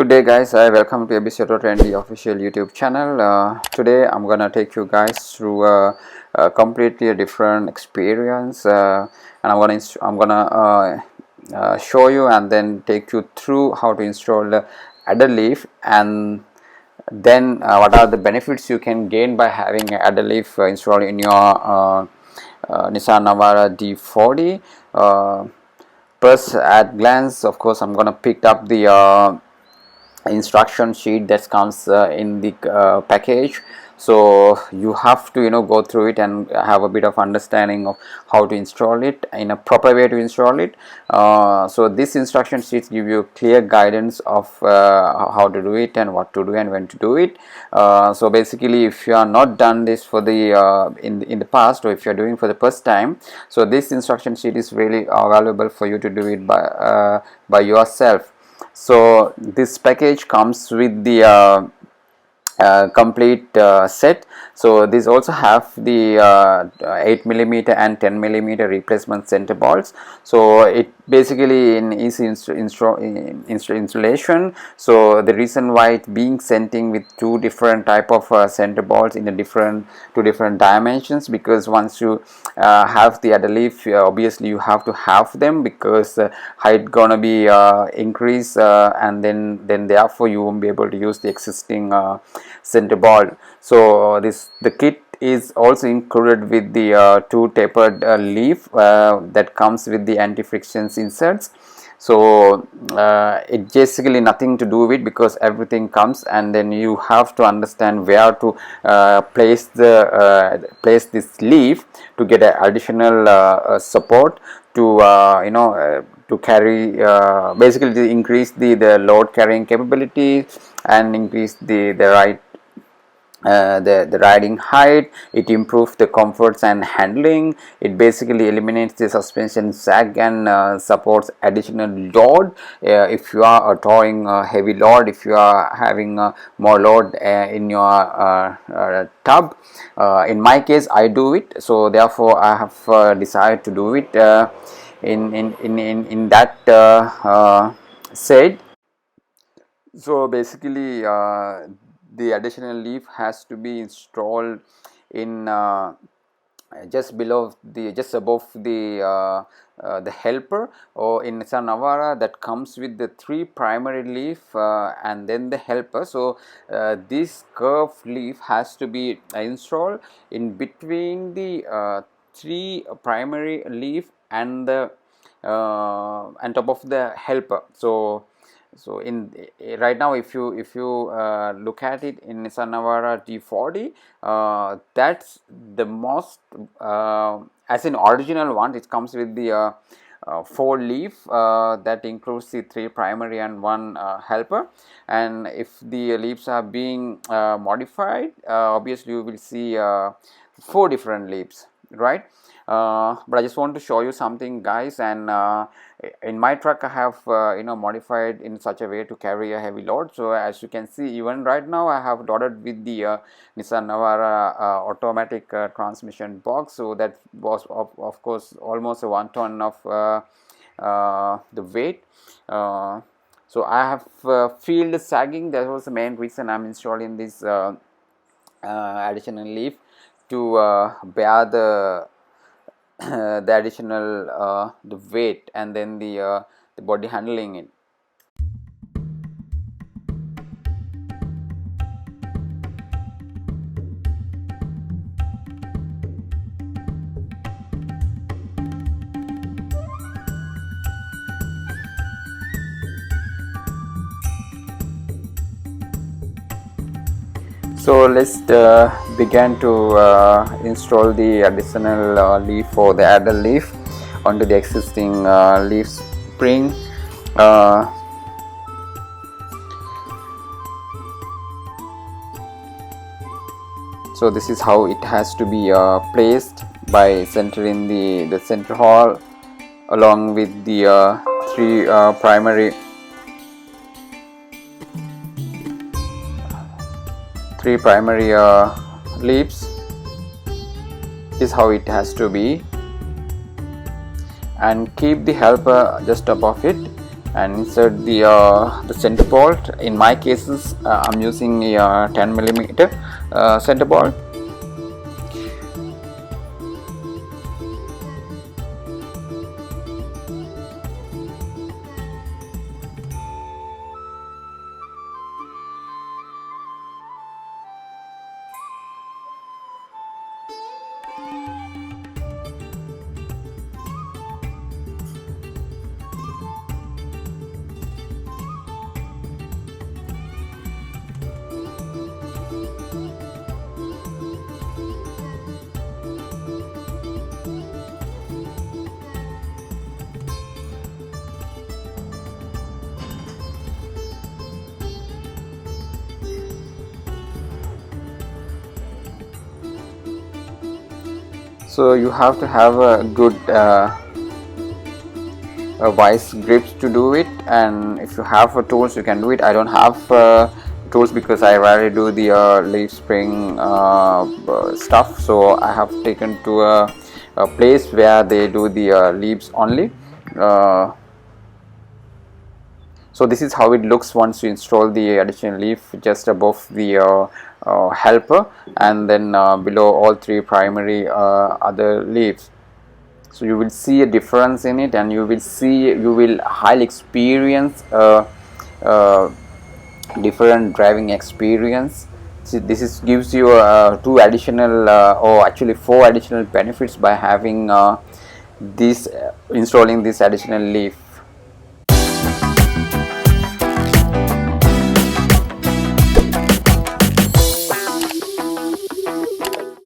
Good day guys, welcome to ABC Auto Trendy official YouTube channel. Today I'm gonna take you guys through a completely different experience, and I'm gonna show you and then take you through how to install the adder leaf, and then what are the benefits you can gain by having an adder leaf installed in your Nissan Navara D40. First at glance, of course, I'm gonna pick up the instruction sheet that comes in the package, so you have to go through it and have a bit of understanding of how to install it in a proper way to install it. So this instruction sheets give you clear guidance of how to do it and what to do and when to do it. So basically, if you are not done this for the in the past, or if you are doing for the first time, so this instruction sheet is really valuable for you to do it by yourself. So this package comes with the complete set. So this also have the 8mm and 10mm replacement center balls. So it basically in easy installation. So the reason why it being sending with two different type of center balls in a two different dimensions, because once you have the adder leaf, obviously you have to have them, because height gonna be increase, and then therefore you won't be able to use the existing center ball. So the kit is also included with the two tapered leaf that comes with the anti-friction inserts. So it basically nothing to do with, because everything comes, and then you have to understand where to place this leaf to get an additional support to to carry, basically to increase the load carrying capability and increase the riding height. It improves the comforts and handling. It basically eliminates the suspension sag and supports additional load if you are towing heavy load, if you are having more load in your tub. In my case, I do it, so therefore I have decided to do it in that said. So basically, the additional leaf has to be installed in just above the helper, or in Nissan Navara that comes with the three primary leaf and then the helper. So this curved leaf has to be installed in between the three primary leaf and the on top of the helper. So in right now, if you look at it in Nissan Navara D40, that's the most as in original one, it comes with the 4 leaf that includes the 3 primary and 1 helper. And if the leaves are being modified, obviously you will see 4 different leaves, right? But I just want to show you something, guys, and in my truck I have modified in such a way to carry a heavy load. So as you can see, even right now I have loaded with the Nissan Navara automatic transmission box. So that was of course almost a 1 ton of the weight. So I have field sagging. That was the main reason I'm installing this additional leaf to bear the additional the weight and then the body handling it. So let's begin to install the additional leaf for the adder leaf onto the existing leaf spring. So this is how it has to be placed, by centering the center hole along with the 3 primary leaves. Is how it has to be, and keep the helper just above it and insert the center bolt. In my cases, I'm using a 10 millimeter center bolt. So you have to have a good vice grips to do it, and if you have tools you can do it. I don't have tools because I rarely do the leaf spring stuff, so I have taken to a place where they do the leaves only. So this is how it looks once you install the additional leaf just above the helper, and then below all three primary other leaves. So you will see a difference in it, and you will highly experience different driving experience. So this gives you two additional or actually four additional benefits by having this installing this additional leaf.